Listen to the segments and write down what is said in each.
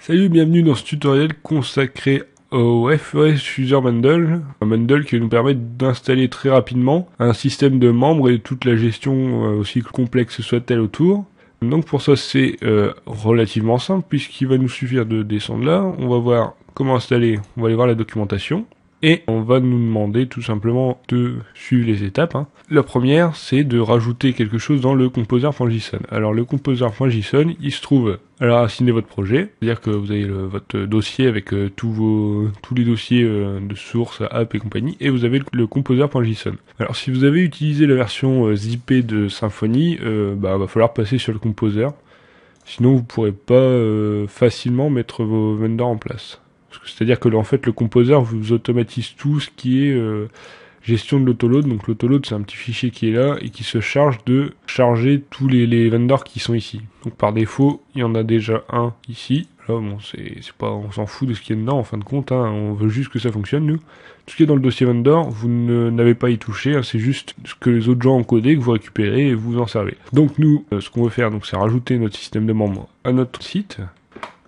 Salut, bienvenue dans ce tutoriel consacré au FOS User Bundle, un bundle qui va nous permettre d'installer très rapidement un système de membres et toute la gestion, aussi complexe soit-elle autour. Donc pour ça c'est relativement simple puisqu'il va nous suffire de descendre là, on va voir comment installer, on va aller voir la documentation. Et on va nous demander tout simplement de suivre les étapes. La première, c'est de rajouter quelque chose dans le composer.json. Alors le composer.json, il se trouve à la racine de votre projet, c'est-à-dire que vous avez votre dossier avec tous les dossiers de source, app et compagnie, et vous avez le composer.json. Alors si vous avez utilisé la version zippée de Symfony, va falloir passer sur le composer, sinon vous pourrez pas facilement mettre vos vendors en place. C'est-à-dire que en fait le composer vous automatise tout ce qui est gestion de l'autoload. Donc l'autoload c'est un petit fichier qui est là et qui se charge de charger tous les vendors qui sont ici. Donc par défaut il y en a déjà un ici. Là bon c'est pas, on s'en fout de ce qui est dedans en fin de compte, on veut juste que ça fonctionne nous. Tout ce qui est dans le dossier vendor vous n'avez pas à y toucher, c'est juste ce que les autres gens ont codé que vous récupérez et vous en servez. Donc nous ce qu'on veut faire c'est rajouter notre système de membres à notre site.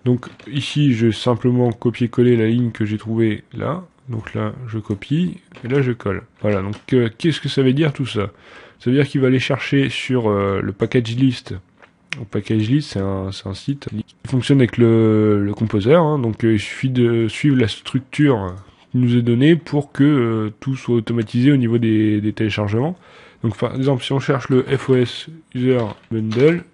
Donc ici je vais simplement copier-coller la ligne que j'ai trouvée là. Donc là je copie et là je colle. Voilà, donc qu'est-ce que ça veut dire tout ça? Ça veut dire qu'il va aller chercher sur le package list. Le package list c'est un site qui fonctionne avec le composer, donc il suffit de suivre la structure qui nous est donnée pour que tout soit automatisé au niveau des téléchargements. Donc par exemple si on cherche le FOS User Bundle,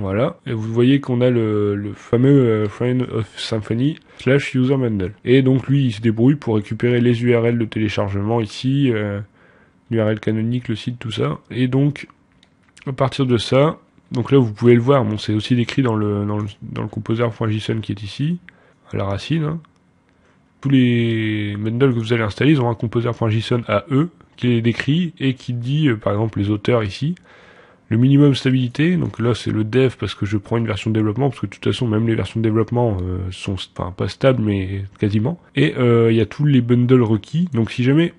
voilà, et vous voyez qu'on a le fameux Friend of Symfony / User Bundle. Et donc lui, il se débrouille pour récupérer les URL de téléchargement ici, l'URL canonique, le site, tout ça. Et donc, à partir de ça, donc là vous pouvez le voir, bon c'est aussi décrit dans le composer.json qui est ici, à la racine. Tous les bundles que vous allez installer, ils ont un composer.json à eux, qui est décrit et qui dit, par exemple, les auteurs ici. Le minimum stabilité, donc là c'est le dev parce que je prends une version de développement, parce que de toute façon même les versions de développement sont pas stables mais quasiment. Et il y a tous les bundles requis, donc si jamais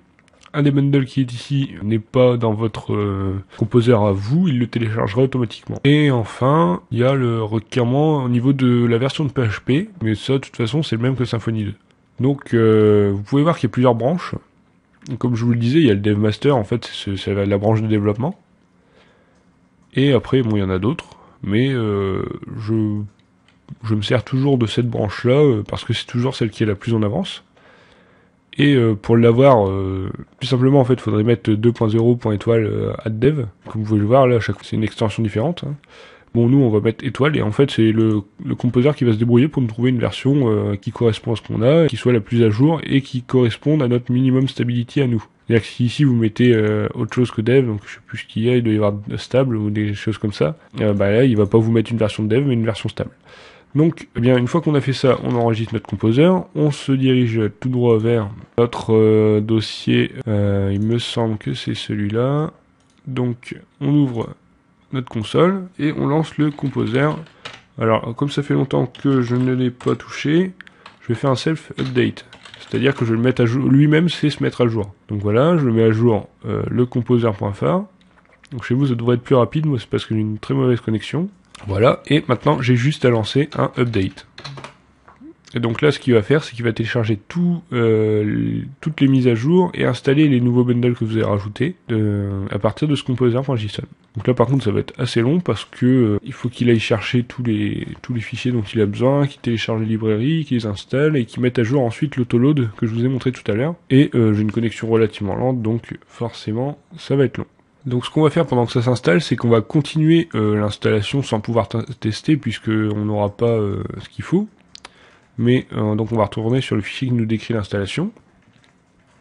un des bundles qui est ici n'est pas dans votre composer à vous, il le téléchargera automatiquement. Et enfin, il y a le requirement au niveau de la version de PHP, mais ça de toute façon c'est le même que Symfony 2. Donc vous pouvez voir qu'il y a plusieurs branches. Comme je vous le disais, il y a le dev master, en fait c'est la branche de développement. Et après, bon, il y en a d'autres, mais je me sers toujours de cette branche-là, parce que c'est toujours celle qui est la plus en avance. Et pour l'avoir, tout simplement, en fait, il faudrait mettre 2.0.étoile @dev. Comme vous pouvez le voir, là, c'est une extension différente. Bon, nous, on va mettre étoile, et en fait, c'est le composer qui va se débrouiller pour nous trouver une version qui correspond à ce qu'on a, qui soit la plus à jour, et qui corresponde à notre minimum stability à nous. C'est-à-dire que si ici vous mettez autre chose que dev, donc je sais plus ce qu'il y a, il doit y avoir stable ou des choses comme ça, là il va pas vous mettre une version de dev mais une version stable. Donc eh bien une fois qu'on a fait ça, on enregistre notre composer, on se dirige tout droit vers notre dossier, il me semble que c'est celui-là. Donc on ouvre notre console et on lance le composer. Alors comme ça fait longtemps que je ne l'ai pas touché, je vais faire un self-update. C'est-à-dire que je vais le mettre à jour, lui-même c'est se mettre à jour. Donc voilà, je le mets à jour le composer.phare. Donc chez vous ça devrait être plus rapide, moi c'est parce que j'ai une très mauvaise connexion. Voilà, et maintenant j'ai juste à lancer un update. Et donc là ce qu'il va faire, c'est qu'il va télécharger toutes les mises à jour et installer les nouveaux bundles que vous avez rajoutés à partir de ce composer.json. Donc là par contre ça va être assez long parce que il faut qu'il aille chercher tous les fichiers dont il a besoin, qu'il télécharge les librairies, qu'il les installe et qu'il mette à jour ensuite l'autoload que je vous ai montré tout à l'heure. Et j'ai une connexion relativement lente, donc forcément ça va être long. Donc ce qu'on va faire pendant que ça s'installe, c'est qu'on va continuer l'installation sans pouvoir tester puisque on n'aura pas ce qu'il faut. Mais donc on va retourner sur le fichier qui nous décrit l'installation.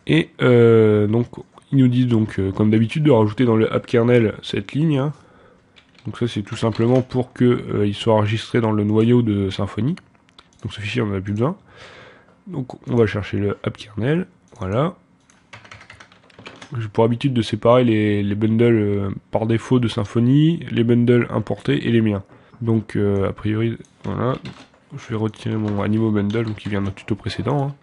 Et donc il nous dit donc comme d'habitude de rajouter dans le app kernel cette ligne. Donc ça c'est tout simplement pour que il soit enregistré dans le noyau de Symfony. Donc ce fichier on n'en a plus besoin. Donc on va chercher le app kernel. Voilà. J'ai pour habitude de séparer les bundles par défaut de Symfony, les bundles importés et les miens. Donc a priori voilà. Je vais retirer mon Animo Bundle donc qui vient d'un tuto précédent.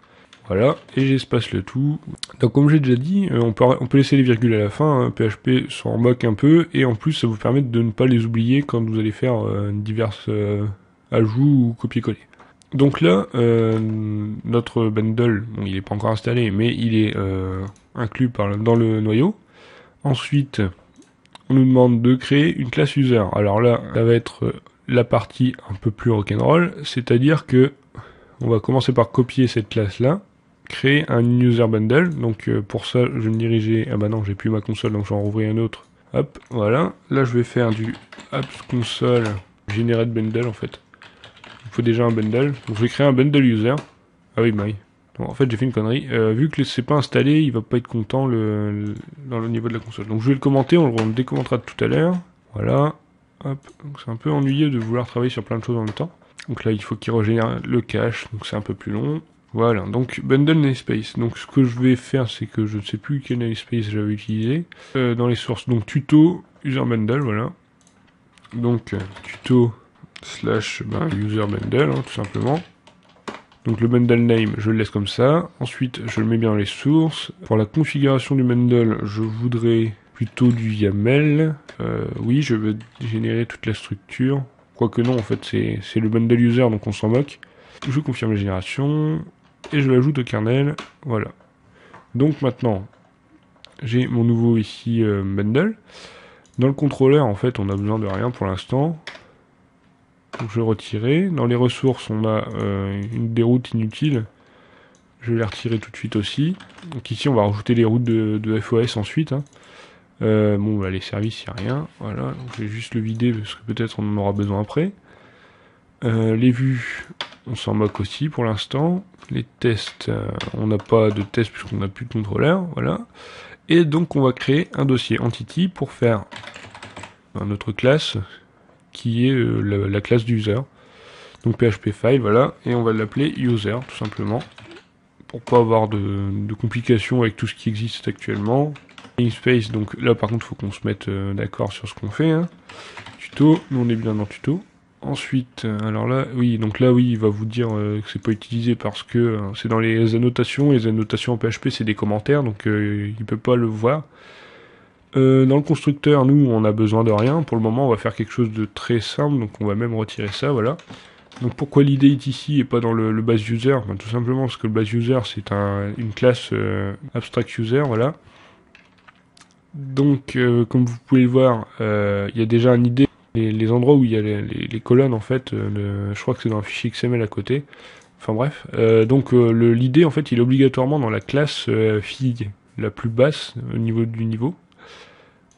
Voilà, et j'espace le tout. Donc comme j'ai déjà dit, on peut laisser les virgules à la fin, PHP s'en moque un peu, et en plus ça vous permet de ne pas les oublier quand vous allez faire diverses ajout ou copier-coller. Donc là, notre bundle, bon, il n'est pas encore installé, mais il est inclus dans le noyau. Ensuite, on nous demande de créer une classe user. Alors là, ça va être la partie un peu plus rock'n'roll, c'est-à-dire que on va commencer par copier cette classe-là, créer un user bundle. Donc pour ça, je vais me diriger. Ah bah non, j'ai plus ma console, donc je vais en rouvrir un autre. Hop, voilà. Là, je vais faire du apps console generate bundle en fait. Il faut déjà un bundle. Donc je vais créer un bundle user. Ah oui, bye. Bon, en fait, j'ai fait une connerie. Vu que c'est pas installé, il va pas être content dans le niveau de la console. Donc je vais le commenter, on le décommentera tout à l'heure. Voilà. Hop. Donc c'est un peu ennuyeux de vouloir travailler sur plein de choses en même temps. Donc là, il faut qu'il régénère le cache, donc c'est un peu plus long. Voilà, donc bundle namespace. Donc ce que je vais faire, c'est que je ne sais plus quel namespace j'avais utilisé. Dans les sources, donc tuto user bundle, voilà. Donc tuto slash user bundle, hein, tout simplement. Donc le bundle name, je le laisse comme ça. Ensuite, je le mets bien dans les sources. Pour la configuration du bundle, je voudrais plutôt du YAML. Oui, je veux générer toute la structure. Quoique non, en fait, c'est le bundle user, donc on s'en moque. Je confirme la génération. Et je l'ajoute au kernel. Voilà. Donc maintenant, j'ai mon nouveau ici bundle. Dans le contrôleur, en fait, on n'a besoin de rien pour l'instant. Donc je vais retirer. Dans les ressources, on a des routes inutiles. Je vais les retirer tout de suite aussi. Donc ici, on va rajouter les routes de FOS ensuite. Hein. Bon, bah, les services, il n'y a rien. Voilà, donc je vais juste le vider parce que peut-être on en aura besoin après. Les vues, on s'en moque aussi pour l'instant. Les tests, on n'a pas de tests puisqu'on n'a plus de contrôleur. Voilà. Et donc, on va créer un dossier entity pour faire notre classe qui est la classe d'user. Donc PHP file, voilà, et on va l'appeler user tout simplement pour pas avoir de complications avec tout ce qui existe actuellement. Namespace, donc là par contre faut qu'on se mette d'accord sur ce qu'on fait. Hein. Tuto, nous on est bien dans tuto. Ensuite, alors là, oui, donc là oui, il va vous dire que c'est pas utilisé parce que c'est dans les annotations. Les annotations en PHP c'est des commentaires, donc il peut pas le voir. Dans le constructeur, nous, on a besoin de rien. Pour le moment, on va faire quelque chose de très simple, donc on va même retirer ça, voilà. Donc pourquoi l'idée est ici et pas dans le base user? Tout simplement parce que le base user, c'est une classe abstract user, voilà. Donc, comme vous pouvez le voir, il y a déjà une idée. Les endroits où il y a les colonnes, en fait, je crois que c'est dans un fichier XML à côté. Enfin bref. Donc l'idée, en fait, il est obligatoirement dans la classe fille, la plus basse au niveau du niveau.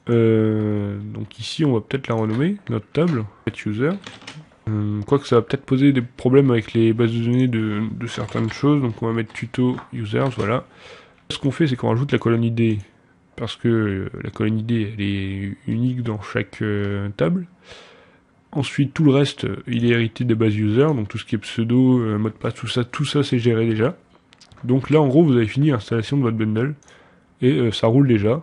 Donc ici on va peut-être la renommer, notre table, user. Quoique ça va peut-être poser des problèmes avec les bases de données de certaines choses, donc on va mettre tuto users, voilà. Ce qu'on fait c'est qu'on rajoute la colonne ID, parce que la colonne ID elle est unique dans chaque table. Ensuite tout le reste il est hérité des bases user, donc tout ce qui est pseudo, mot de passe, tout ça c'est géré déjà. Donc là en gros vous avez fini l'installation de votre bundle, et ça roule déjà.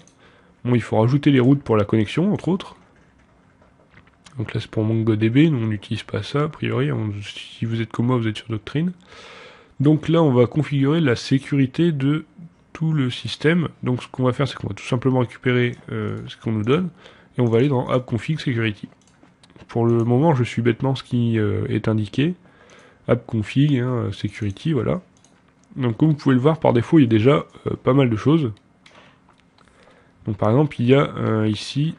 Bon, il faut rajouter les routes pour la connexion, entre autres. Donc là, c'est pour MongoDB, nous on n'utilise pas ça, a priori. Si vous êtes comme moi, vous êtes sur Doctrine. Donc là, on va configurer la sécurité de tout le système. Donc ce qu'on va faire, c'est qu'on va tout simplement récupérer ce qu'on nous donne, et on va aller dans AppConfig Security. Pour le moment, je suis bêtement ce qui est indiqué. AppConfig, hein, Security, voilà. Donc comme vous pouvez le voir, par défaut, il y a déjà pas mal de choses. Donc par exemple, il y a ici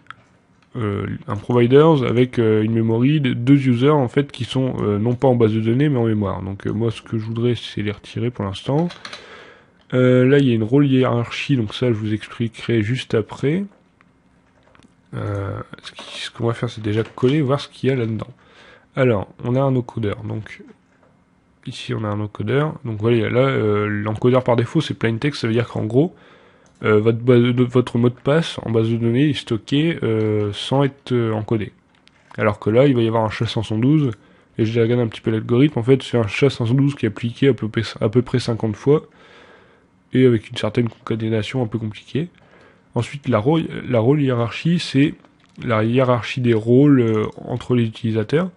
un providers avec une memory de 2 users en fait qui sont non pas en base de données mais en mémoire. Donc moi ce que je voudrais c'est les retirer pour l'instant. Là il y a une rôle hiérarchie, donc ça je vous expliquerai juste après. Ce qu'on va faire c'est déjà coller, voir ce qu'il y a là-dedans. Alors on a un encodeur, donc ici on a un encodeur. Donc voilà, là l'encodeur par défaut c'est plain text, ça veut dire qu'en gros votre mot de passe en base de données est stocké sans être encodé. Alors que là, il va y avoir un SHA-512, et je regarde un petit peu l'algorithme, en fait, c'est un SHA-512 qui est appliqué à peu près 50 fois, et avec une certaine concaténation un peu compliquée. Ensuite, la rôle hiérarchie, c'est la hiérarchie des rôles entre les utilisateurs.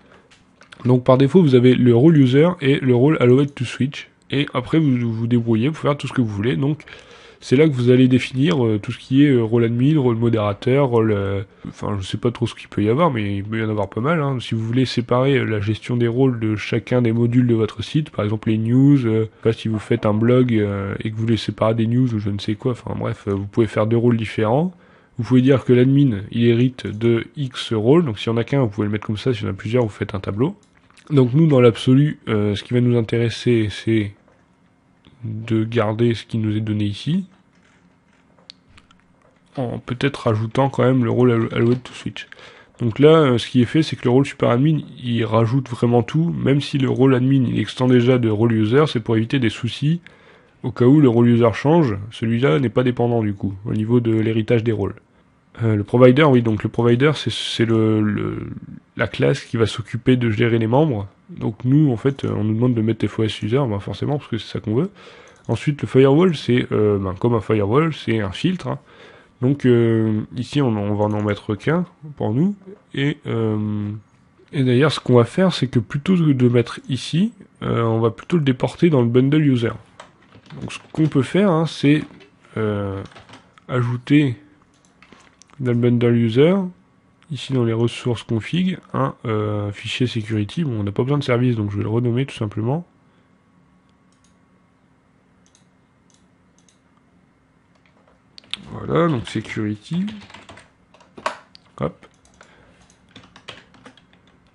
Donc par défaut, vous avez le rôle user et le rôle allowed to switch, et après vous vous débrouillez pour faire tout ce que vous voulez. Donc c'est là que vous allez définir tout ce qui est rôle admin, rôle modérateur, rôle... enfin, je sais pas trop ce qu'il peut y avoir, mais il peut y en avoir pas mal. Hein. Si vous voulez séparer la gestion des rôles de chacun des modules de votre site, par exemple les news, pas si vous faites un blog et que vous voulez séparer des news ou je ne sais quoi, enfin bref, vous pouvez faire 2 rôles différents. Vous pouvez dire que l'admin, il hérite de X rôles, donc si on a qu'un, vous pouvez le mettre comme ça, si on a plusieurs, vous faites un tableau. Donc nous, dans l'absolu, ce qui va nous intéresser, c'est de garder ce qui nous est donné ici, en peut-être rajoutant quand même le rôle allowed to switch. Donc là, ce qui est fait, c'est que le rôle super admin, il rajoute vraiment tout, même si le rôle admin, il extend déjà de rôle user, c'est pour éviter des soucis, au cas où le rôle user change, celui-là n'est pas dépendant du coup, au niveau de l'héritage des rôles. Le provider, oui, donc le provider, c'est la classe qui va s'occuper de gérer les membres. Donc nous, en fait, on nous demande de mettre FOS user, ben forcément, parce que c'est ça qu'on veut. Ensuite, le firewall, c'est comme un firewall, c'est un filtre. Hein. Donc ici, on va en mettre qu'un pour nous. Et d'ailleurs, ce qu'on va faire, c'est que plutôt que de mettre ici, on va plutôt le déporter dans le bundle user. Donc ce qu'on peut faire, hein, c'est ajouter dans le bundle user, ici dans les ressources config, un fichier security. Bon, on n'a pas besoin de service, donc je vais le renommer tout simplement. Voilà, donc security. Hop.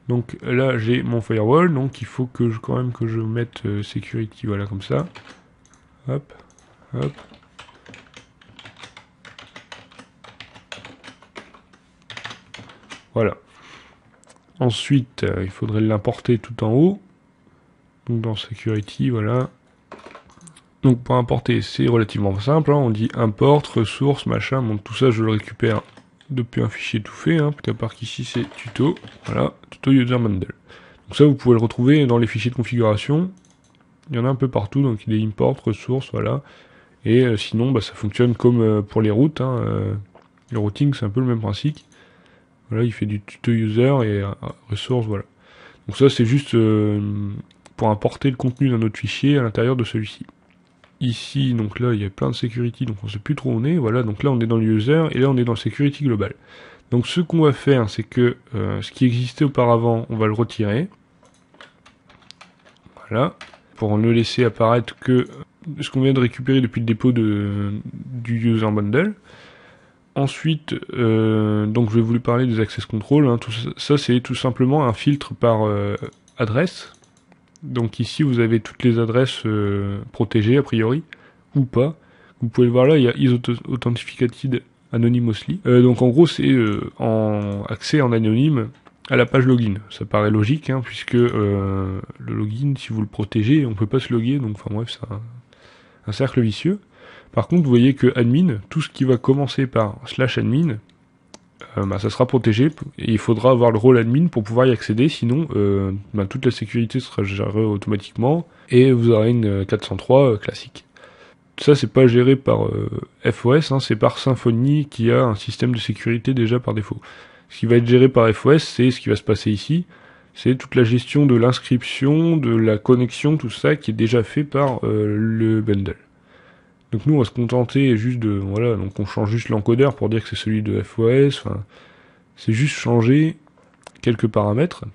Donc là, j'ai mon firewall, donc il faut que quand même que je mette security, voilà, comme ça. Hop, hop. Voilà. Ensuite, il faudrait l'importer tout en haut. Donc dans security, voilà. Donc pour importer, c'est relativement simple. Hein. On dit import, ressources, machin. Donc tout ça, je le récupère depuis un fichier tout fait. Hein, à part qu'ici, c'est tuto. Voilà, tuto user bundle. Donc ça, vous pouvez le retrouver dans les fichiers de configuration. Il y en a un peu partout. Donc il est import, ressources, voilà. Et sinon, bah, ça fonctionne comme pour les routes. Hein, le routing, c'est un peu le même principe. Voilà, il fait du tuto user et ressources, voilà. Donc ça, c'est juste pour importer le contenu d'un autre fichier à l'intérieur de celui-ci. Ici, donc là, il y a plein de security, donc on ne sait plus trop où on est. Voilà, donc là, on est dans le user et là, on est dans le security global. Donc ce qu'on va faire, c'est que ce qui existait auparavant, on va le retirer. Voilà, pour ne laisser apparaître que ce qu'on vient de récupérer depuis le dépôt du user bundle. Ensuite, donc je vais vous parler des access control. Hein, tout ça c'est tout simplement un filtre par adresse. Donc ici vous avez toutes les adresses protégées a priori ou pas. Vous pouvez le voir là, il y a is authenticated anonymously. Donc en gros c'est en accès en anonyme à la page login. Ça paraît logique hein, puisque le login, si vous le protégez, on peut pas se loguer. Donc enfin bref, c'est un cercle vicieux. Par contre, vous voyez que admin, tout ce qui va commencer par /admin, bah, ça sera protégé et il faudra avoir le rôle admin pour pouvoir y accéder, sinon bah, toute la sécurité sera gérée automatiquement et vous aurez une 403 classique. Ça, c'est pas géré par FOS, hein, c'est par Symfony qui a un système de sécurité déjà par défaut. Ce qui va être géré par FOS, c'est ce qui va se passer ici, c'est toute la gestion de l'inscription, de la connexion, tout ça qui est déjà fait par le bundle. Donc nous on va se contenter juste de, voilà, donc on change juste l'encodeur pour dire que c'est celui de FOS, enfin, c'est juste changer quelques paramètres,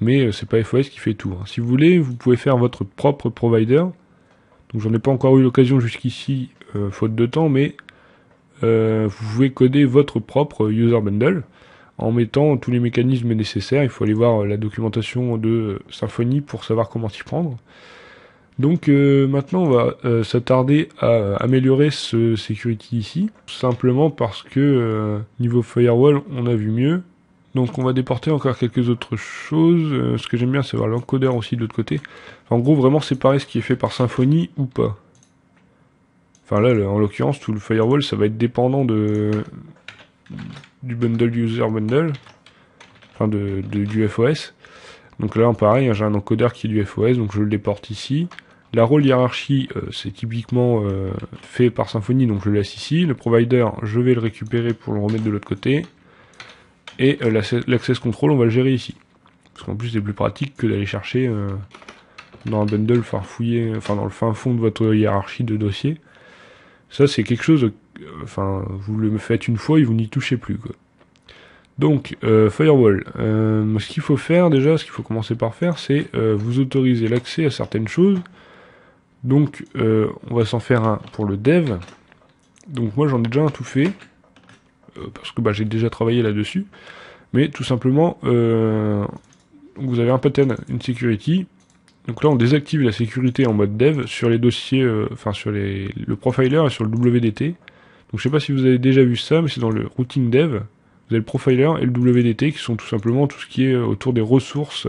mais c'est pas FOS qui fait tout. Hein. Si vous voulez, vous pouvez faire votre propre provider, donc j'en ai pas encore eu l'occasion jusqu'ici, faute de temps, mais vous pouvez coder votre propre user bundle, en mettant tous les mécanismes nécessaires. Il faut aller voir la documentation de Symfony pour savoir comment s'y prendre. Donc maintenant on va s'attarder à améliorer ce security ici, simplement parce que niveau firewall on a vu mieux. Donc on va déporter encore quelques autres choses. Ce que j'aime bien c'est voir l'encodeur aussi de l'autre côté. Enfin, en gros vraiment séparer ce qui est fait par Symfony ou pas. Enfin là en l'occurrence tout le firewall ça va être dépendant du bundle user bundle, enfin du FOS. Donc là pareil j'ai un encodeur qui est du FOS donc je le déporte ici. La rôle hiérarchie, c'est typiquement fait par Symfony, donc je le laisse ici. Le provider, je vais le récupérer pour le remettre de l'autre côté. Et l'access control, on va le gérer ici. Parce qu'en plus, c'est plus pratique que d'aller chercher dans un bundle farfouillé, enfin dans le fin fond de votre hiérarchie de dossier. Ça, c'est quelque chose, enfin, vous le faites une fois et vous n'y touchez plus, quoi. Donc, Firewall. Ce qu'il faut faire déjà, ce qu'il faut commencer par faire, c'est vous autoriser l'accès à certaines choses. Donc, on va s'en faire un pour le dev. Donc moi, j'en ai déjà un tout fait, parce que bah, j'ai déjà travaillé là-dessus. Mais tout simplement, vous avez un pattern, une security. Donc là, on désactive la sécurité en mode dev sur les dossiers, enfin sur le profiler et sur le WDT. Donc je sais pas si vous avez déjà vu ça, mais c'est dans le routing dev. Vous avez le profiler et le WDT qui sont tout simplement tout ce qui est autour des ressources,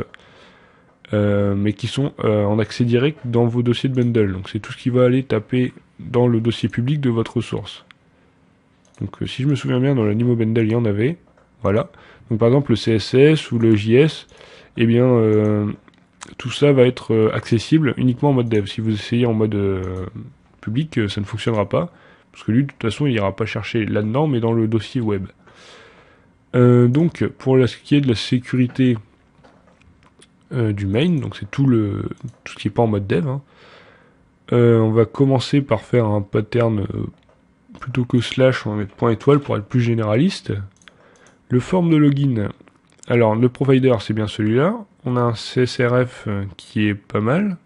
mais qui sont en accès direct dans vos dossiers de bundle. Donc c'est tout ce qui va aller taper dans le dossier public de votre ressource. Donc si je me souviens bien, dans l'Animo bundle, il y en avait. Voilà. Donc par exemple le CSS ou le JS, eh bien tout ça va être accessible uniquement en mode dev. Si vous essayez en mode public, ça ne fonctionnera pas. Parce que lui, de toute façon, il n'ira pas chercher là-dedans, mais dans le dossier web. Donc, pour ce qui est de la sécurité du main, donc c'est tout ce qui n'est pas en mode dev, hein, on va commencer par faire un pattern plutôt que slash, on va mettre point étoile pour être plus généraliste. Le form de login. Alors, le provider, c'est bien celui-là. On a un CSRF qui est pas mal.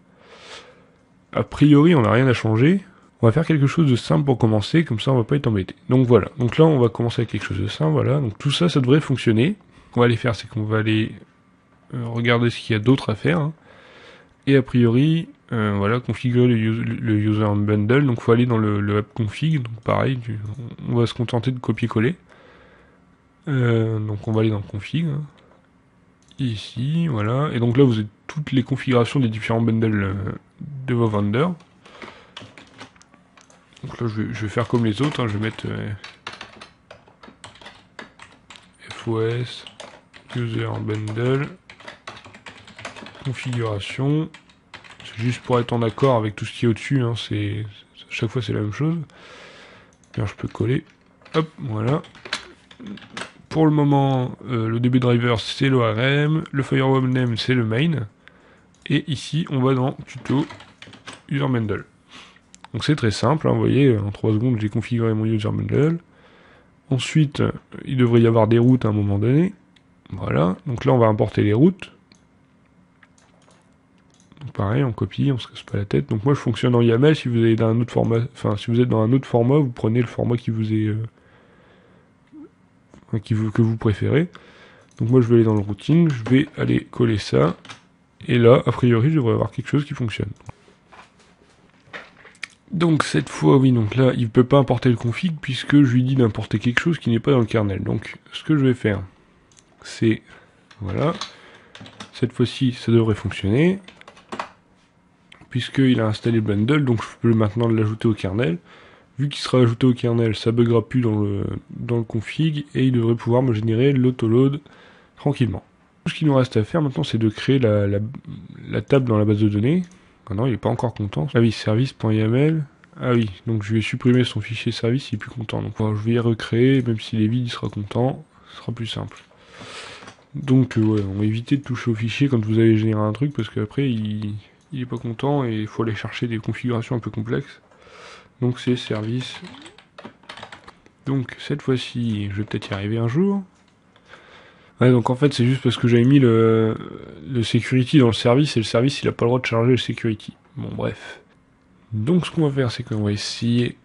A priori, on n'a rien à changer. On va faire quelque chose de simple pour commencer, comme ça on va pas être embêté. Donc voilà, donc là on va commencer avec quelque chose de simple, voilà. Donc tout ça, ça devrait fonctionner. Ce qu'on va aller faire, c'est qu'on va aller regarder ce qu'il y a d'autre à faire. Hein. Et a priori, voilà, configurer le user bundle. Donc il faut aller dans le app config. Donc pareil, on va se contenter de copier-coller. Donc on va aller dans config. Hein. Ici, voilà. Et donc là vous avez toutes les configurations des différents bundles de vos vendors. Donc là, je vais faire comme les autres, hein, je vais mettre FOS, User Bundle, Configuration. C'est juste pour être en accord avec tout ce qui est au-dessus, hein, chaque fois c'est la même chose. Alors je peux coller, hop, voilà. Pour le moment, le DB driver c'est l'ORM, le firewall name c'est le main. Et ici, on va dans Tuto, User Bundle. Donc c'est très simple, hein, vous voyez, en 3 secondes j'ai configuré mon user bundle. Ensuite, il devrait y avoir des routes à un moment donné. Voilà, donc là on va importer les routes. Donc pareil, on copie, on se casse pas la tête. Donc moi je fonctionne en YAML, si vous êtes dans un autre format, si vous êtes dans un autre format, vous prenez le format qui vous est que vous préférez. Donc moi je vais aller dans le routing, je vais aller coller ça. Et là, a priori, je devrais avoir quelque chose qui fonctionne. Donc cette fois, oui, donc là, il ne peut pas importer le config puisque je lui dis d'importer quelque chose qui n'est pas dans le kernel. Donc ce que je vais faire, c'est, voilà, cette fois-ci, ça devrait fonctionner, puisqu'il a installé le bundle, donc je peux maintenant l'ajouter au kernel. Vu qu'il sera ajouté au kernel, ça buggera plus dans le config, et il devrait pouvoir me générer l'autoload tranquillement. Tout ce qu'il nous reste à faire maintenant, c'est de créer la table dans la base de données. Ah non, il n'est pas encore content. Ah oui, service.yml. Ah oui, donc je vais supprimer son fichier service, il est plus content. Donc je vais y recréer, même s'il est vide, il sera content. Ce sera plus simple. Donc ouais, on va éviter de toucher au fichier quand vous avez généré un truc, parce qu'après il est pas content et il faut aller chercher des configurations un peu complexes. Donc c'est service. Donc cette fois-ci, je vais peut-être y arriver un jour. Ouais, donc en fait c'est juste parce que j'avais mis le security dans le service et le service il a pas le droit de charger le security. Bon bref. Donc ce qu'on va faire c'est qu'on va essayer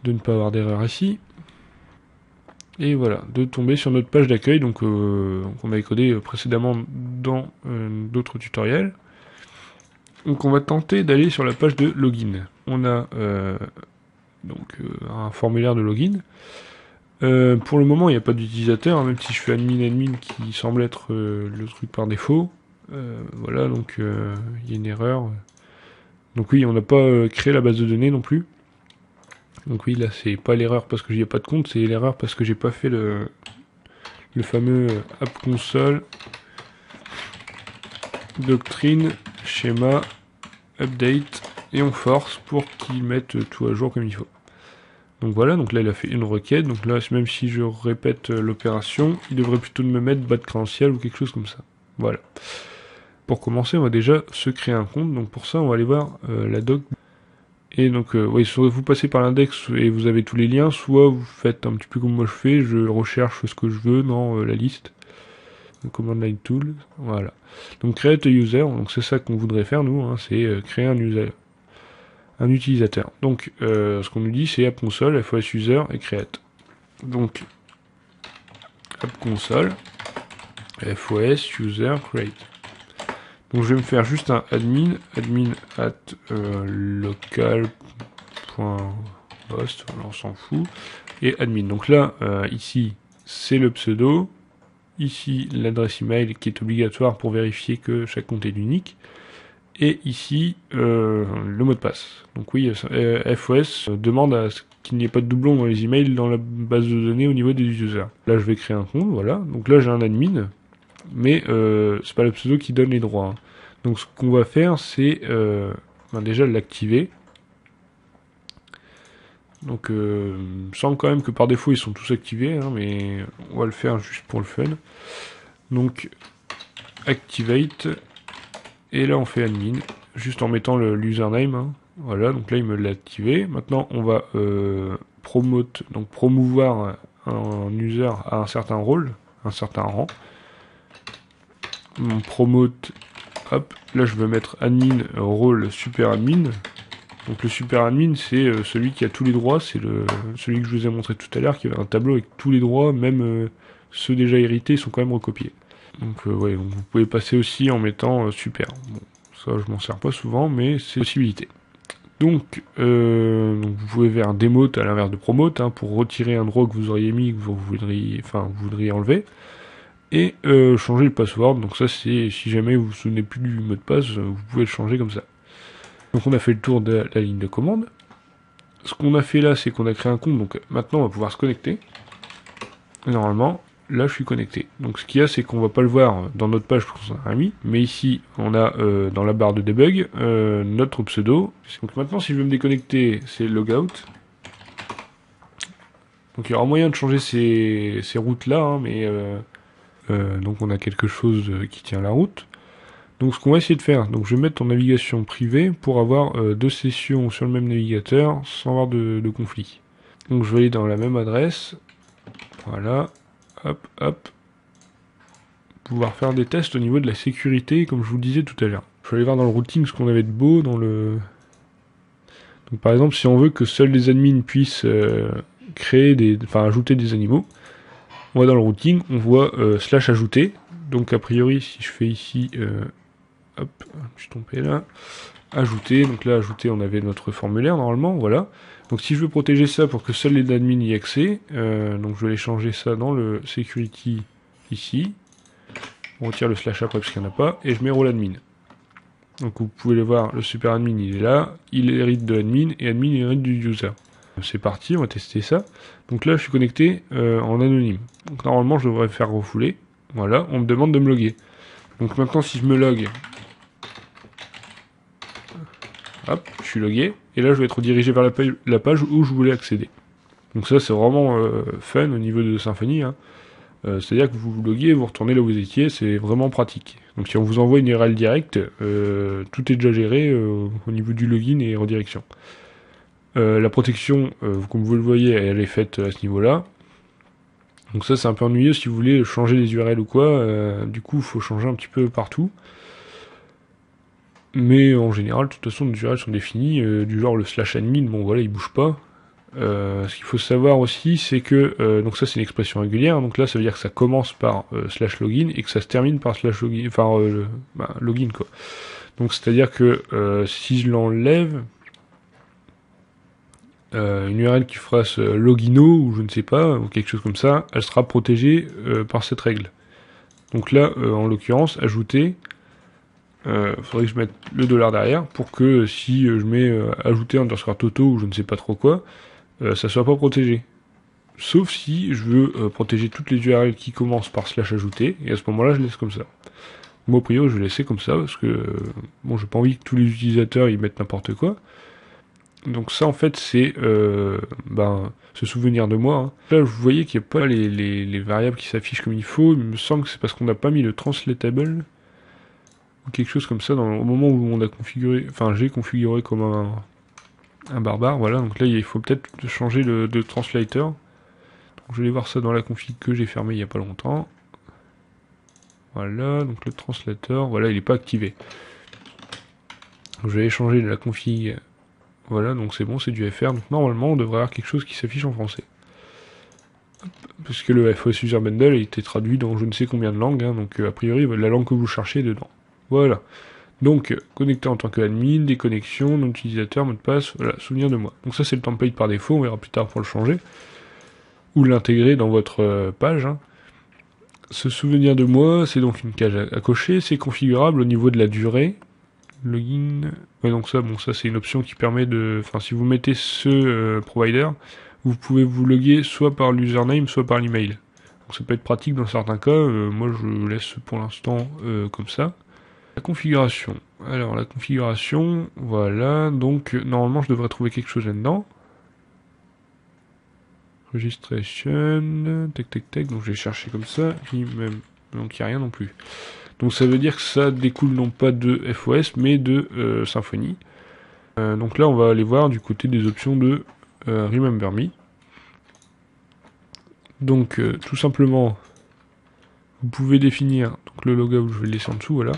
de ne pas avoir d'erreur ici. Et voilà, de tomber sur notre page d'accueil, donc on avait codé précédemment dans d'autres tutoriels. Donc on va tenter d'aller sur la page de login. On a un formulaire de login. Pour le moment, il n'y a pas d'utilisateur, hein, même si je fais admin qui semble être le truc par défaut. Voilà, donc il y a une erreur. Donc oui, on n'a pas créé la base de données non plus. Donc oui, là c'est pas l'erreur parce que j'y ai pas de compte, c'est l'erreur parce que j'ai pas fait le fameux app console doctrine schéma update et on force pour qu'il mette tout à jour comme il faut. Donc voilà, donc là il a fait une requête, donc là même si je répète l'opération, il devrait plutôt me mettre bas de crédentiel ou quelque chose comme ça. Voilà. Pour commencer, on va déjà se créer un compte, donc pour ça on va aller voir la doc. Et donc, oui, soit vous passez par l'index et vous avez tous les liens, soit vous faites un petit peu comme moi je fais, je recherche ce que je veux dans la liste. Command Line Tool, voilà. Donc create a user, donc c'est ça qu'on voudrait faire nous, hein, c'est créer un utilisateur. Donc ce qu'on nous dit c'est app console, fos user et create. Donc app console, fos user create. Donc je vais me faire juste un admin at local.host, on s'en fout, et admin. Donc là, ici, c'est le pseudo, ici l'adresse email qui est obligatoire pour vérifier que chaque compte est unique, et ici le mot de passe. Donc oui, FOS demande à ce qu'il n'y ait pas de doublon dans les emails dans la base de données au niveau des users. Là je vais créer un compte, voilà. Donc là j'ai un admin, mais c'est pas le pseudo qui donne les droits. Hein. Donc ce qu'on va faire c'est déjà l'activer. Donc il me semble quand même que par défaut ils sont tous activés, hein, mais on va le faire juste pour le fun. Donc activate, et là on fait admin, juste en mettant l'username. Hein. Voilà, donc là il me l'a activé. Maintenant on va promote, donc promouvoir un user à un certain rôle, un certain rang. Mon promote, hop, là je veux mettre admin rôle super admin. Donc le super admin c'est celui qui a tous les droits, c'est celui que je vous ai montré tout à l'heure, qui avait un tableau avec tous les droits, même ceux déjà hérités sont quand même recopiés. Donc ouais, donc vous pouvez passer aussi en mettant super. Bon, ça je m'en sers pas souvent, mais c'est une possibilité. Donc vous pouvez faire demote à l'inverse de promote, hein, pour retirer un droit que vous auriez mis, que vous voudriez enlever. Et changer le password, donc ça c'est si jamais vous vous souvenez plus du mot de passe, vous pouvez le changer comme ça. Donc on a fait le tour de la ligne de commande. Ce qu'on a fait là, c'est qu'on a créé un compte, donc maintenant on va pouvoir se connecter. Et normalement, là je suis connecté. Donc ce qu'il y a, c'est qu'on va pas le voir dans notre page pour qu'on a mis, mais ici on a dans la barre de debug notre pseudo. Donc maintenant si je veux me déconnecter, c'est logout. Donc il y aura moyen de changer ces routes là, hein, mais donc on a quelque chose qui tient la route. Donc ce qu'on va essayer de faire, donc je vais mettre en navigation privée pour avoir deux sessions sur le même navigateur sans avoir de conflit. Donc je vais aller dans la même adresse, voilà, hop, hop, pouvoir faire des tests au niveau de la sécurité comme je vous le disais tout à l'heure. Je vais aller voir dans le routing ce qu'on avait de beau dans le... Donc par exemple si on veut que seuls les admins puissent ajouter des animaux, on va dans le routing, on voit slash ajouter, donc a priori si je fais ici... hop, je suis tombé là. Ajouter, donc là ajouter on avait notre formulaire normalement, voilà. Donc si je veux protéger ça pour que seuls les admins y aient accès, donc je vais aller changer ça dans le security ici. On retire le slash après parce qu'il n'y en a pas, et je mets rôle admin. Donc vous pouvez le voir, le super admin il est là, il hérite de admin, et admin il hérite du user. C'est parti, on va tester ça. Donc là je suis connecté en anonyme. Donc normalement je devrais faire refouler. Voilà, on me demande de me loguer. Donc maintenant si je me log, hop, je suis logué, et là je vais être redirigé vers la page où je voulais accéder. Donc ça c'est vraiment fun au niveau de Symfony, hein. C'est-à-dire que vous vous loguez, vous retournez là où vous étiez, c'est vraiment pratique. Donc si on vous envoie une URL directe, tout est déjà géré au niveau du login et redirection. La protection, comme vous le voyez, elle est faite à ce niveau-là. Donc ça c'est un peu ennuyeux si vous voulez changer les URL ou quoi, du coup il faut changer un petit peu partout. Mais en général, de toute façon, nos URL sont définies, du genre le slash admin, bon voilà, il bouge pas. Ce qu'il faut savoir aussi, c'est que, donc ça c'est une expression régulière, donc là ça veut dire que ça commence par slash login et que ça se termine par slash login, enfin login quoi. Donc c'est-à-dire que si je l'enlève, une URL qui fera ce logino ou je ne sais pas, ou quelque chose comme ça, elle sera protégée par cette règle. Donc là, en l'occurrence, ajouter, faudrait que je mette le dollar derrière pour que si je mets ajouter underscore toto ou je ne sais pas trop quoi, ça soit pas protégé. Sauf si je veux protéger toutes les URL qui commencent par slash ajouter, et à ce moment-là je laisse comme ça. Moi, au priori, je vais laisser comme ça, parce que bon, j'ai pas envie que tous les utilisateurs y mettent n'importe quoi. Donc ça, en fait, c'est se souvenir de moi. Hein. Là, vous voyez qu'il n'y a pas les variables qui s'affichent comme il faut. Il me semble que c'est parce qu'on n'a pas mis le translatable, ou quelque chose comme ça, au moment où on a configuré, enfin, j'ai configuré comme un barbare, voilà. Donc là, il faut peut-être changer de translator. Donc, je vais voir ça dans la config que j'ai fermée il n'y a pas longtemps. Voilà, donc le translator, voilà, il n'est pas activé. Donc, je vais changer la config. Voilà, donc c'est bon, c'est du FR. Donc normalement, on devrait avoir quelque chose qui s'affiche en français. Parce que le FOS User Bundle a été traduit dans je ne sais combien de langues, hein, donc a priori, la langue que vous cherchez est dedans. Voilà. Donc, connecté en tant qu'admin, des connexions, nom d'utilisateur, mot de passe, voilà, souvenir de moi. Donc ça, c'est le template par défaut, on verra plus tard pour le changer. Ou l'intégrer dans votre page. Hein. Ce souvenir de moi, c'est donc une case à cocher, c'est configurable au niveau de la durée. Login. Ouais, donc ça, bon, ça c'est une option qui permet de. Enfin, si vous mettez ce provider, vous pouvez vous loguer soit par l'username, soit par l'email. Donc ça peut être pratique dans certains cas. Moi, je laisse pour l'instant comme ça. La configuration. Alors, la configuration, voilà. Donc, normalement, je devrais trouver quelque chose là-dedans. Registration. Tac, tac, tac. Donc, je vais chercher comme ça. Même. Donc, il n'y a rien non plus. Donc ça veut dire que ça découle non pas de FOS mais de Symfony. Donc là on va aller voir du côté des options de Remember Me. Donc tout simplement vous pouvez définir donc le logout, je vais le laisser en dessous, voilà.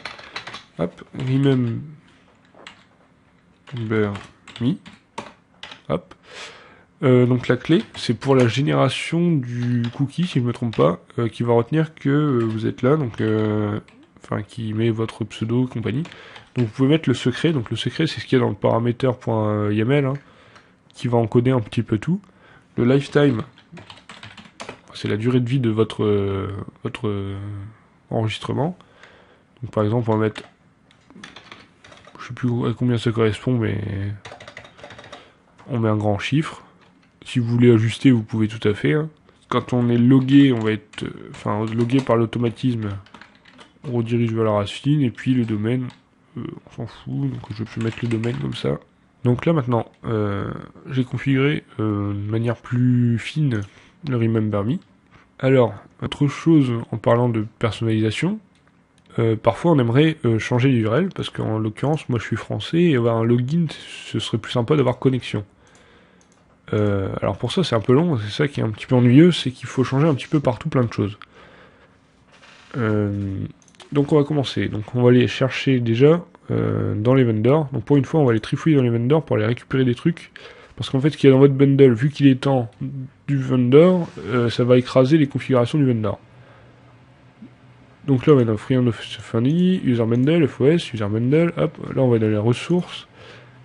Hop, Remember Me. Hop. Donc la clé, c'est pour la génération du cookie, si je ne me trompe pas, qui va retenir que vous êtes là, donc enfin qui met votre pseudo, compagnie. Donc vous pouvez mettre le secret, donc le secret c'est ce qu'il y a dans le parameter.yaml, hein, qui va encoder un petit peu tout. Le lifetime, c'est la durée de vie de votre enregistrement. Donc par exemple on va mettre, je sais plus à combien ça correspond, mais on met un grand chiffre. Si vous voulez ajuster, vous pouvez tout à fait. Hein. Quand on est logué, on va être logué par l'automatisme. On redirige vers la racine, et puis le domaine, on s'en fout, donc je peux mettre le domaine comme ça. Donc là maintenant, j'ai configuré de manière plus fine le Remember Me. Alors, autre chose en parlant de personnalisation, parfois on aimerait changer l'URL, parce qu'en l'occurrence, moi je suis français, et avoir un login, ce serait plus sympa d'avoir connexion. Alors pour ça c'est un peu long, c'est ça qui est un petit peu ennuyeux, c'est qu'il faut changer un petit peu partout plein de choses. Donc on va commencer, donc on va aller chercher déjà dans les vendors, donc pour une fois on va aller trifouiller dans les vendors pour aller récupérer des trucs, parce qu'en fait ce qu'il y a dans votre bundle, vu qu'il est temps du vendor, ça va écraser les configurations du vendor. Donc là on va dans Free of Symfony, User Bundle, FOS, User Bundle, hop, là on va dans les ressources,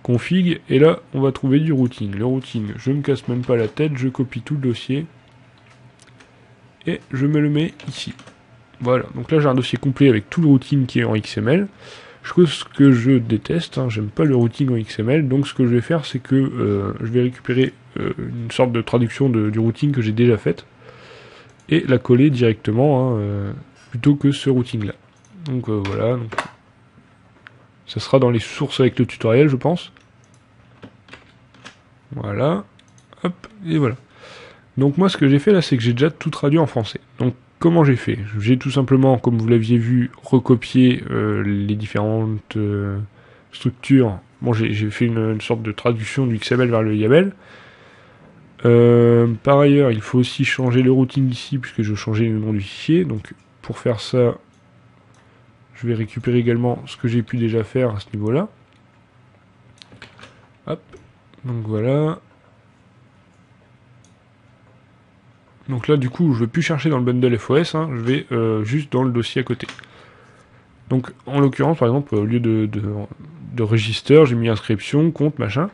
config, et là on va trouver du routing. Le routing, je me casse même pas la tête, je copie tout le dossier et je me le mets ici. Voilà, donc là j'ai un dossier complet avec tout le routing qui est en XML. Chose que je déteste, hein, j'aime pas le routing en XML, donc ce que je vais faire c'est que je vais récupérer une sorte de traduction du routing que j'ai déjà faite et la coller directement hein, plutôt que ce routing là. Donc voilà, donc ça sera dans les sources avec le tutoriel, je pense. Voilà. Hop, et voilà. Donc moi, ce que j'ai fait là, c'est que j'ai déjà tout traduit en français. Donc comment j'ai fait? J'ai tout simplement, comme vous l'aviez vu, recopié les différentes structures. Bon, j'ai fait une sorte de traduction du XML vers le YAML. Par ailleurs, il faut aussi changer le routing ici, puisque je changeais le nom du fichier. Donc pour faire ça, je vais récupérer également ce que j'ai pu déjà faire à ce niveau-là. Hop, donc voilà. Donc là, du coup, je ne vais plus chercher dans le bundle FOS, hein, je vais juste dans le dossier à côté. Donc, en l'occurrence, par exemple, au lieu de register, j'ai mis inscription, compte, machin.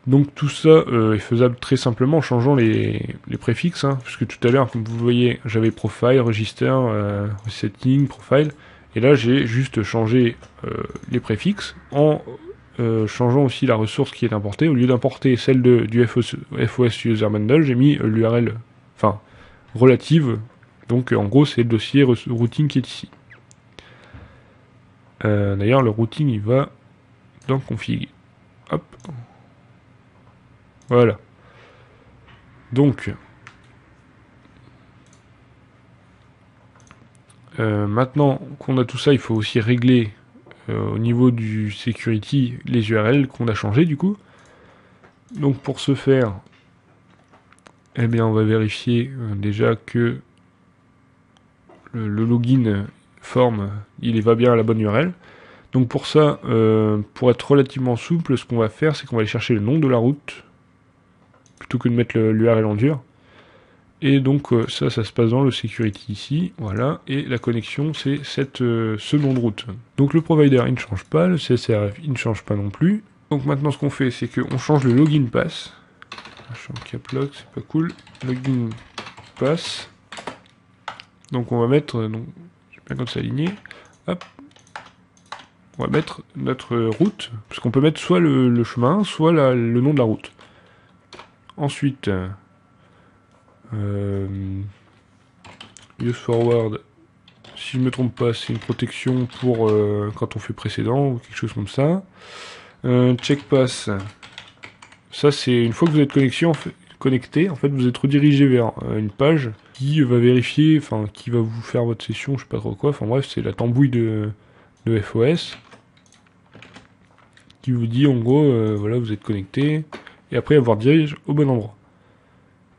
Donc tout ça est faisable très simplement en changeant les préfixes, hein, puisque tout à l'heure, comme vous voyez, j'avais profile, register, setting, profile, et là j'ai juste changé les préfixes en changeant aussi la ressource qui est importée. Au lieu d'importer celle du FOS User Bundle, j'ai mis l'URL, enfin, relative, donc en gros c'est le dossier routing qui est ici. D'ailleurs le routing il va dans config. Hop. Voilà. Donc, maintenant qu'on a tout ça, il faut aussi régler au niveau du security les URL qu'on a changé du coup. Donc pour ce faire, eh bien on va vérifier déjà que le login form, il va bien à la bonne URL. Donc pour ça, pour être relativement souple, ce qu'on va faire, c'est qu'on va aller chercher le nom de la route, plutôt que de mettre l'URL en dur. Et donc ça se passe dans le security ici, voilà, et la connexion c'est ce nom de route. Donc le provider il ne change pas, le CSRF il ne change pas non plus. Donc maintenant ce qu'on fait c'est qu'on change le login pass. Je suis en cap lock, c'est pas cool. Login pass. Donc on va mettre, donc j'ai bien comme ça aligné, hop. On va mettre notre route, parce qu'on peut mettre soit le chemin, soit le nom de la route. Ensuite, use forward, si je ne me trompe pas, c'est une protection pour quand on fait précédent ou quelque chose comme ça. Check pass, ça c'est une fois que vous êtes connecté, en fait vous êtes redirigé vers une page qui va vérifier, enfin qui va vous faire votre session, je sais pas trop quoi, enfin bref c'est la tambouille de FOS qui vous dit en gros voilà vous êtes connecté et après avoir dirige au bon endroit.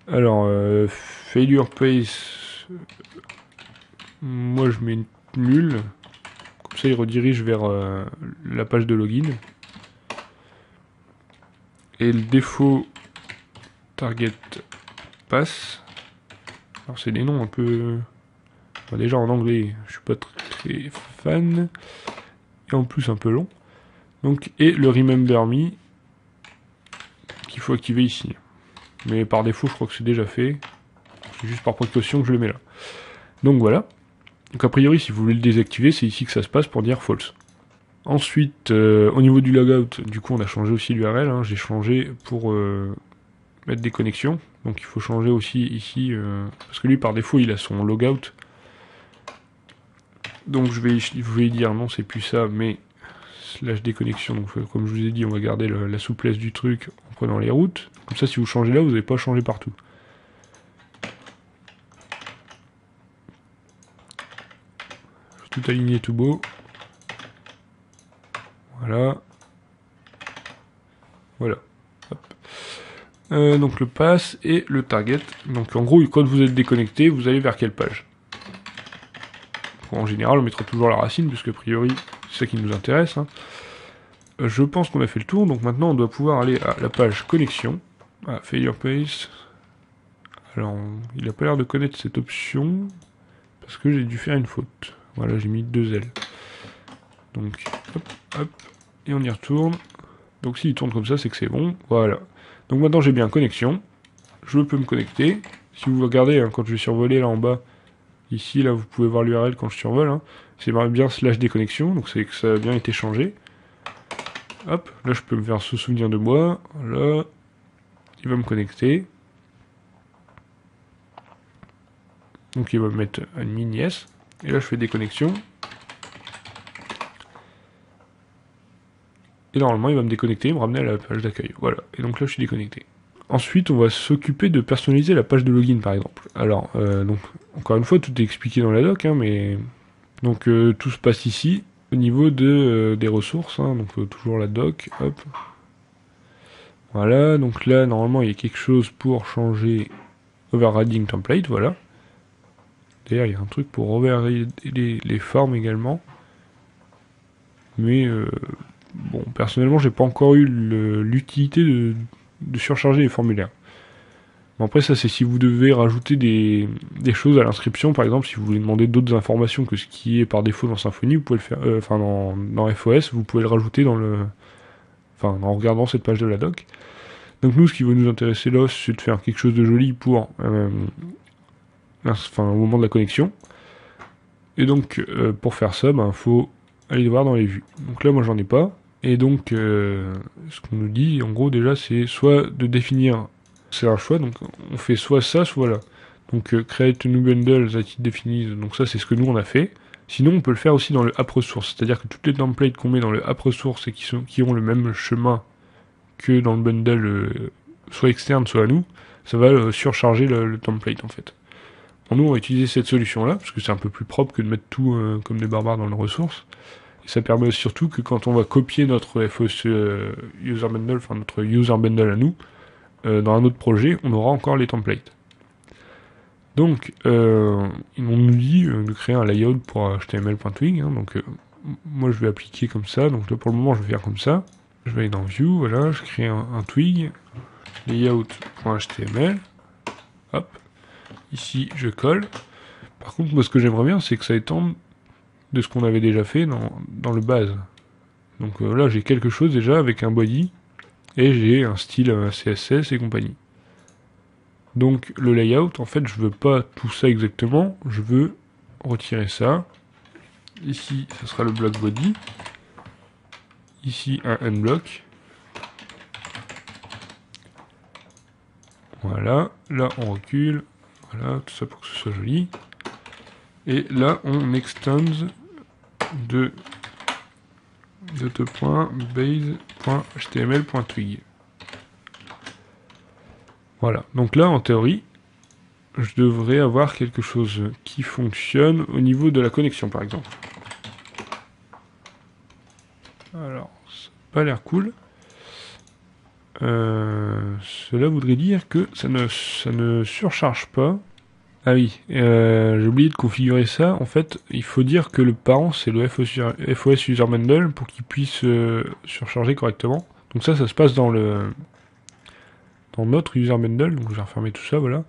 Alors failure pace, moi je mets nul, comme ça il redirige vers la page de login. Et le défaut target pass, alors c'est des noms un peu, enfin, déjà en anglais je suis pas très fan et en plus un peu long. Donc et le remember me qu'il faut activer ici. Mais par défaut je crois que c'est déjà fait. C'est juste par précaution que je le mets là. Donc voilà. Donc a priori si vous voulez le désactiver c'est ici que ça se passe pour dire false. Ensuite au niveau du logout, du coup on a changé aussi l'URL, hein. J'ai changé pour mettre des connexions. Donc il faut changer aussi ici, parce que lui par défaut il a son logout. Donc je vais dire non c'est plus ça, mais slash déconnexion, donc comme je vous ai dit on va garder la souplesse du truc en prenant les routes, comme ça si vous changez là vous n'avez pas changé partout. Tout aligné tout beau, voilà, voilà. Donc le pass et le target, donc en gros quand vous êtes déconnecté vous allez vers quelle page. Bon, en général on mettra toujours la racine puisque a priori c'est ça qui nous intéresse, hein. Je pense qu'on a fait le tour, donc maintenant on doit pouvoir aller à la page connexion. Ah, failure pace. Alors, il a pas l'air de connaître cette option, parce que j'ai dû faire une faute. Voilà, j'ai mis 2 L. Donc, hop, hop, et on y retourne. Donc s'il tourne comme ça, c'est que c'est bon. Voilà. Donc maintenant j'ai bien connexion. Je peux me connecter. Si vous regardez, hein, quand je vais survoler là en bas, ici, là, vous pouvez voir l'URL quand je survole. Hein, c'est bien slash déconnexion, donc c'est que ça a bien été changé. Hop, là je peux me faire ce souvenir de moi. Là, il va me connecter. Donc il va me mettre admin yes. Et là je fais déconnexion. Et normalement il va me déconnecter et me ramener à la page d'accueil. Voilà, et donc là je suis déconnecté. Ensuite on va s'occuper de personnaliser la page de login par exemple. Alors, donc encore une fois tout est expliqué dans la doc, hein, mais... Donc tout se passe ici, au niveau des ressources, hein, donc toujours la doc, hop. Voilà, donc là normalement il y a quelque chose pour changer overriding template, voilà. D'ailleurs il y a un truc pour overrider les formes également. Mais bon, personnellement j'ai pas encore eu l'utilité de surcharger les formulaires. Bon, après ça c'est si vous devez rajouter des choses à l'inscription, par exemple si vous voulez demander d'autres informations que ce qui est par défaut dans Symfony, vous pouvez le faire, enfin dans FOS, vous pouvez le rajouter en regardant cette page de la doc. Donc nous ce qui va nous intéresser là c'est de faire quelque chose de joli pour au moment de la connexion. Et donc pour faire ça, faut aller voir dans les vues. Donc là moi j'en ai pas. Et donc ce qu'on nous dit en gros déjà c'est soit de définir, c'est un choix, donc on fait soit ça, soit là. Donc create a new bundle that it definies, donc ça c'est ce que nous on a fait. Sinon on peut le faire aussi dans le app resource, c'est-à-dire que toutes les templates qu'on met dans le app resource et qui ont le même chemin que dans le bundle soit externe soit à nous, ça va surcharger le template en fait. Bon, nous on va utiliser cette solution là, parce que c'est un peu plus propre que de mettre tout comme des barbares dans le ressource. Et ça permet surtout que quand on va copier notre FOS user bundle, enfin notre user bundle à nous, dans un autre projet, on aura encore les templates. Donc, on nous dit de créer un layout pour html.twig. Hein, donc, moi, je vais appliquer comme ça. Donc là, pour le moment, je vais faire comme ça. Je vais aller dans View, voilà, je crée un twig, layout.html. Hop. Ici, je colle. Par contre, moi, ce que j'aimerais bien, c'est que ça étende de ce qu'on avait déjà fait dans le base. Donc là, j'ai quelque chose déjà avec un body. Et j'ai un style CSS et compagnie. Donc le layout, en fait, je veux pas tout ça exactement, je veux retirer ça. Ici, ça sera le block body. Ici, un unblock. Voilà, là on recule. Voilà, tout ça pour que ce soit joli. Et là, on extends de base.html.twig. Voilà, donc là, en théorie, je devrais avoir quelque chose qui fonctionne au niveau de la connexion, par exemple. Alors, ça n'a pas l'air cool. Cela voudrait dire que ça ne surcharge pas. Ah oui, j'ai oublié de configurer ça. En fait, il faut dire que le parent, c'est le FOS User Bundle pour qu'il puisse surcharger correctement. Donc ça se passe dans notre User Bundle. Donc je vais refermer tout ça, voilà.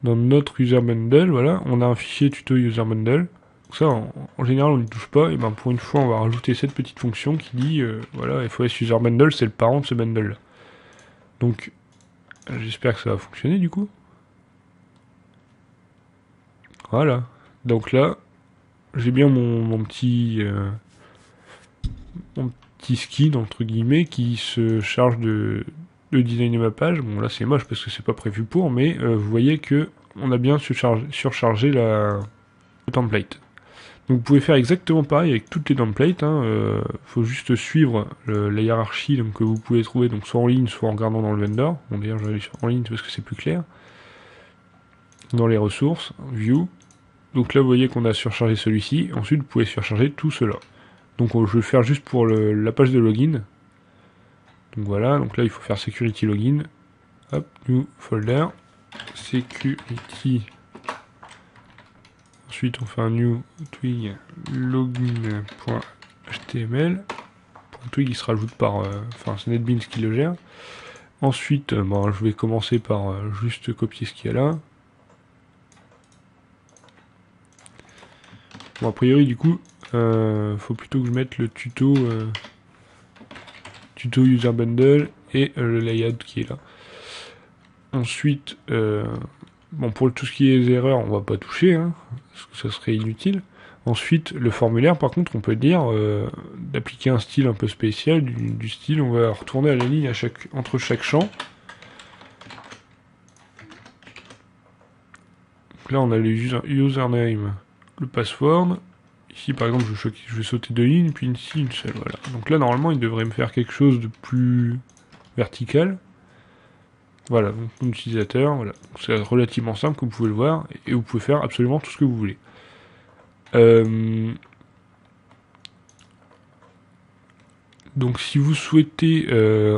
Dans notre User Bundle, voilà, on a un fichier tuto User Bundle. Donc ça, en général, on n'y touche pas. Et ben pour une fois, on va rajouter cette petite fonction qui dit, voilà, FOS User Bundle, c'est le parent de ce bundle. Donc, j'espère que ça va fonctionner du coup. Voilà. Donc là, j'ai bien mon petit skin entre guillemets qui se charge de designer ma page. Bon là c'est moche parce que c'est pas prévu pour, mais vous voyez que on a bien surchargé le template. Donc vous pouvez faire exactement pareil avec toutes les templates. Faut juste suivre la hiérarchie donc, que vous pouvez trouver donc soit en ligne, soit en regardant dans le vendor. Bon d'ailleurs je vais aller en ligne parce que c'est plus clair. Dans les ressources, view. Donc là vous voyez qu'on a surchargé celui-ci. Ensuite vous pouvez surcharger tout cela. Donc je vais faire juste pour la page de login. Donc voilà, donc là il faut faire security login. Hop, new folder. Security. Ensuite on fait un new twig login.html. Twig il se rajoute par. Enfin c'est NetBeans qui le gère. Ensuite je vais commencer par juste copier ce qu'il y a là. Bon a priori du coup faut plutôt que je mette le tuto user bundle et le layout qui est là. Ensuite, pour tout ce qui est erreurs, on va pas toucher, hein, parce que ça serait inutile. Ensuite, le formulaire, par contre, on peut dire d'appliquer un style un peu spécial, du style, on va retourner à la ligne entre chaque champ. Donc là, on a le username, le password. Ici, par exemple, je vais sauter 2 lignes, puis ici, une seule. Voilà. Donc là, normalement, il devrait me faire quelque chose de plus vertical. Voilà, donc mon utilisateur, voilà. C'est relativement simple, comme vous pouvez le voir, et vous pouvez faire absolument tout ce que vous voulez. Donc si vous souhaitez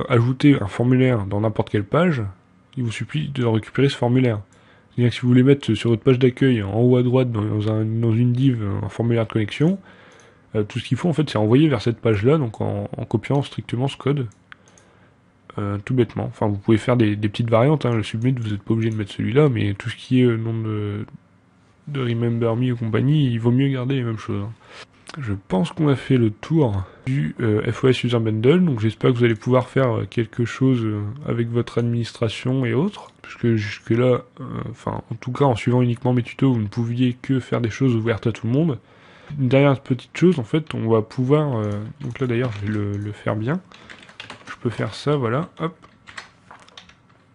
ajouter un formulaire dans n'importe quelle page, il vous suffit de récupérer ce formulaire. C'est-à-dire que si vous voulez mettre sur votre page d'accueil, en haut à droite, dans une div, un formulaire de connexion, tout ce qu'il faut en fait c'est envoyer vers cette page-là, donc en copiant strictement ce code. Tout bêtement. Enfin vous pouvez faire des petites variantes, hein. Le submit vous n'êtes pas obligé de mettre celui-là, mais tout ce qui est nom de remember me et compagnie, il vaut mieux garder les mêmes choses. Je pense qu'on a fait le tour du FOS User Bundle, donc j'espère que vous allez pouvoir faire quelque chose avec votre administration et autres, puisque jusque là, en tout cas en suivant uniquement mes tutos, vous ne pouviez que faire des choses ouvertes à tout le monde. Une dernière petite chose, en fait, on va pouvoir, donc là d'ailleurs je vais le faire bien, je peux faire ça, voilà, hop.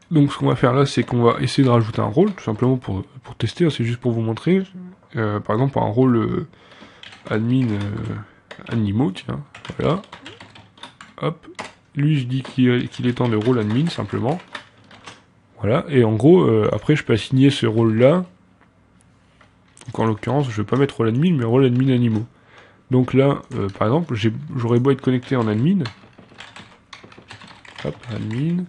Donc ce qu'on va faire là, c'est qu'on va essayer de rajouter un rôle, tout simplement pour tester, c'est juste pour vous montrer, par exemple un rôle admin animaux, tiens, voilà, hop, lui je dis qu'il est temps de rôle admin, simplement, voilà, et en gros, après je peux assigner ce rôle là, donc en l'occurrence je vais pas mettre rôle admin, mais rôle admin animaux, Donc là, par exemple, j'aurais beau être connecté en admin. Hop, admin.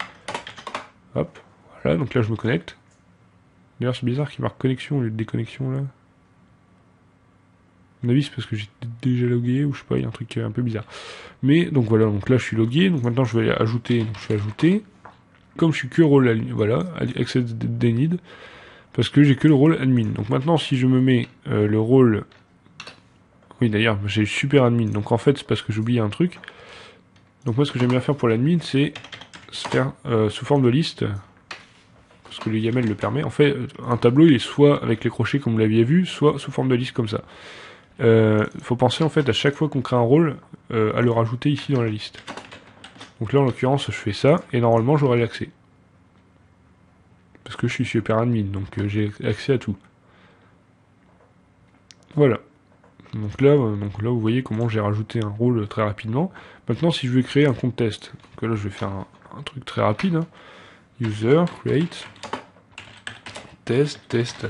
Hop, voilà, donc là je me connecte. D'ailleurs c'est bizarre qu'il marque connexion au lieu de déconnexion là. À mon avis c'est parce que j'étais déjà logué ou je sais pas, il y a un truc un peu bizarre. Mais donc voilà, donc là je suis logué, donc maintenant je vais aller ajouter, donc je fais ajouter. Comme je suis que rôle admin, voilà, access denied, parce que j'ai que le rôle admin. Donc maintenant si je me mets le rôle... Oui d'ailleurs j'ai super admin, donc en fait c'est parce que j'ai oublié un truc. Donc moi ce que j'aime bien faire pour l'admin c'est se faire sous forme de liste, parce que le YAML le permet. En fait, un tableau il est soit avec les crochets comme vous l'aviez vu, soit sous forme de liste comme ça. Faut penser en fait à chaque fois qu'on crée un rôle à le rajouter ici dans la liste. Donc là en l'occurrence je fais ça et normalement j'aurai l'accès. Parce que je suis super admin, donc j'ai accès à tout. Voilà. Donc là vous voyez comment j'ai rajouté un rôle très rapidement. Maintenant si je veux créer un compte test, donc là je vais faire un truc très rapide. Hein. User, create, test,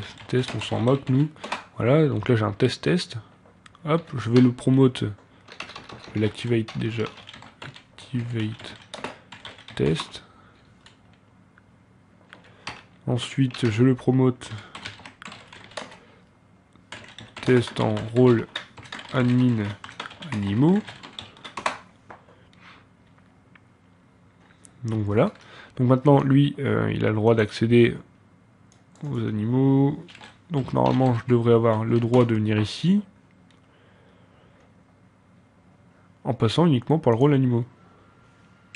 on s'en moque nous. Voilà, donc là j'ai un test. Hop, je vais le promote. Je vais l'activate déjà. Activate test. Ensuite, je le promote test en rôle admin animaux. Donc voilà. Donc maintenant, lui, il a le droit d'accéder aux animaux. Donc normalement, je devrais avoir le droit de venir ici. En passant uniquement par le rôle animaux.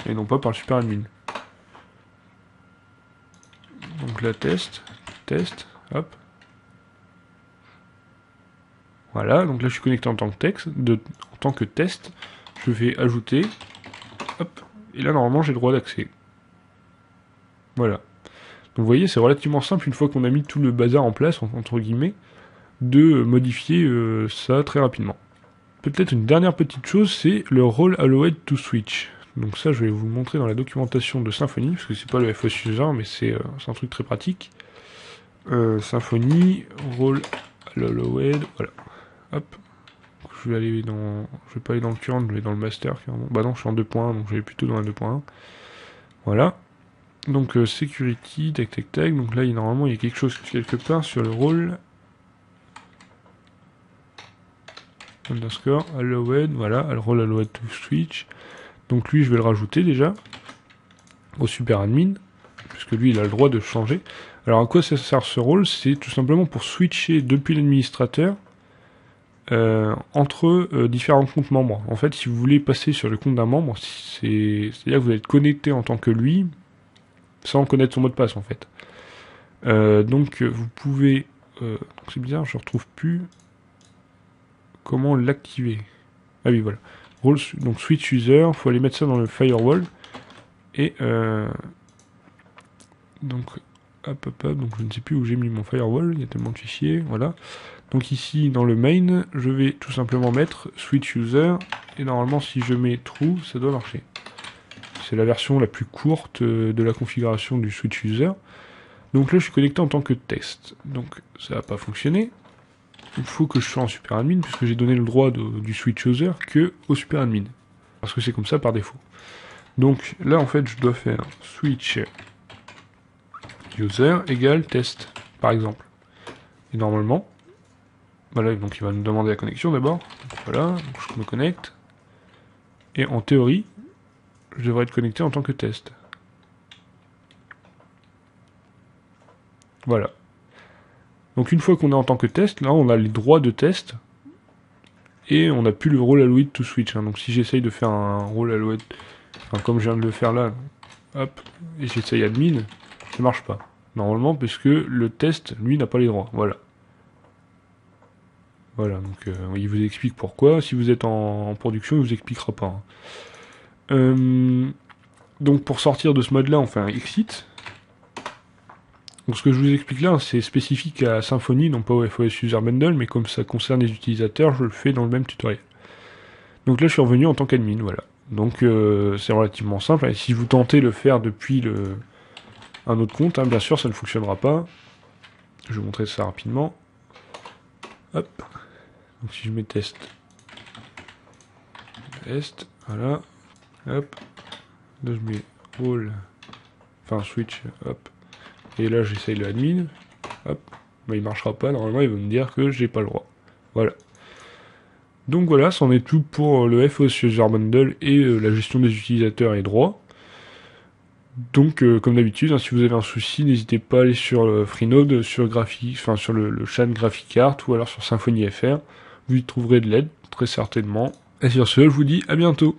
Et non pas par le super admin. Donc là, test, hop. Voilà, donc là je suis connecté en tant que texte, en tant que test. Je vais ajouter, hop, et là normalement j'ai le droit d'accès. Voilà. Donc vous voyez, c'est relativement simple une fois qu'on a mis tout le bazar en place, entre guillemets, de modifier ça très rapidement. Peut-être une dernière petite chose, c'est le role allowed to switch. Donc ça, je vais vous le montrer dans la documentation de Symfony, parce que c'est pas le FOS user, mais c'est un truc très pratique. Symfony, role allowed, voilà. Hop. Je vais pas aller dans le current, je vais dans le master carrément. Bah non, je suis en 2.1, donc je vais plutôt dans la 2.1. Voilà. Donc security, tac. Donc là, normalement, il y a quelque chose quelque part sur le rôle. Underscore allowed, voilà, le rôle allowed to switch. Donc lui, je vais le rajouter déjà au super admin, puisque lui, il a le droit de changer. Alors à quoi ça sert ce rôle? C'est tout simplement pour switcher depuis l'administrateur entre différents comptes membres. En fait, si vous voulez passer sur le compte d'un membre, c'est-à-dire que vous êtes connecté en tant que lui, sans connaître son mot de passe en fait. Donc vous pouvez... c'est bizarre, je ne retrouve plus comment l'activer. Ah oui, voilà. Role, donc switch user, il faut aller mettre ça dans le firewall. Et donc, hop, donc je ne sais plus où j'ai mis mon firewall, il y a tellement de fichiers, voilà. Donc ici, dans le main, je vais tout simplement mettre switch user, et normalement, si je mets true, ça doit marcher. C'est la version la plus courte de la configuration du switch user. Donc là, je suis connecté en tant que test. Donc, ça n'a pas fonctionné. Il faut que je sois en super admin, puisque j'ai donné le droit du switch user que au super admin. Parce que c'est comme ça par défaut. Donc là, en fait, je dois faire switch user égale test, par exemple. Et normalement, voilà, donc il va nous demander la connexion d'abord. Voilà, donc je me connecte. Et en théorie, je devrais être connecté en tant que test. Voilà. Donc une fois qu'on est en tant que test, là on a les droits de test. Et on n'a plus le rôle allowed to switch. Hein. Donc si j'essaye de faire un rôle allowed, enfin, comme je viens de le faire là, hop, et j'essaye admin, ça marche pas. Normalement, puisque le test, lui, n'a pas les droits. Voilà. Voilà, donc il vous explique pourquoi. Si vous êtes en production, il vous expliquera pas. Hein. Donc pour sortir de ce mode-là, on fait un exit. Donc ce que je vous explique là, c'est spécifique à Symfony, non pas au FOS User Bundle, mais comme ça concerne les utilisateurs, je le fais dans le même tutoriel. Donc là, je suis revenu en tant qu'admin, voilà. Donc c'est relativement simple. Et si vous tentez de le faire depuis un autre compte, hein, bien sûr, ça ne fonctionnera pas. Je vais vous montrer ça rapidement. Hop. Donc si je mets test est, voilà, hop, là je mets all, enfin switch, hop, et là j'essaye le admin, hop, mais il marchera pas, normalement il va me dire que j'ai pas le droit, voilà. Donc voilà, c'en est tout pour le FOS User Bundle et la gestion des utilisateurs et droits. Donc comme d'habitude, hein, si vous avez un souci, n'hésitez pas à aller sur Freenode, sur sur le chat GraphiCart ou alors sur Symfony FR. Vous y trouverez de l'aide, très certainement. Et sur ce, je vous dis à bientôt.